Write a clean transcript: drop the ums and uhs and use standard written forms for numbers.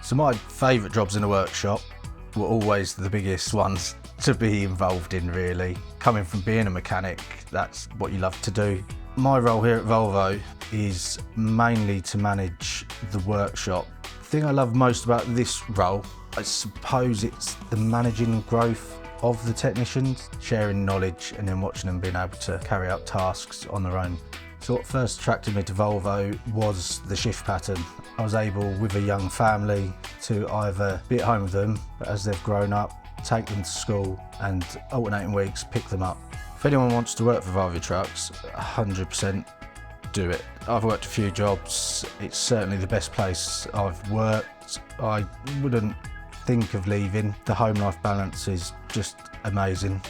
So my favourite jobs in the workshop were always the biggest ones to be involved in, really. Coming from being a mechanic, that's what you love to do. My role here at Volvo is mainly to manage the workshop. The thing I love most about this role, I suppose it's the managing growth of the technicians, sharing knowledge and then watching them being able to carry out tasks on their own. So what first attracted me to Volvo was the shift pattern. I was able, with a young family, to either be at home with them, but as they've grown up, take them to school and alternating weeks pick them up. If anyone wants to work for Volvo Trucks, 100% do it. I've worked a few jobs, it's certainly the best place I've worked. I wouldn't think of leaving. The home life balance is just amazing.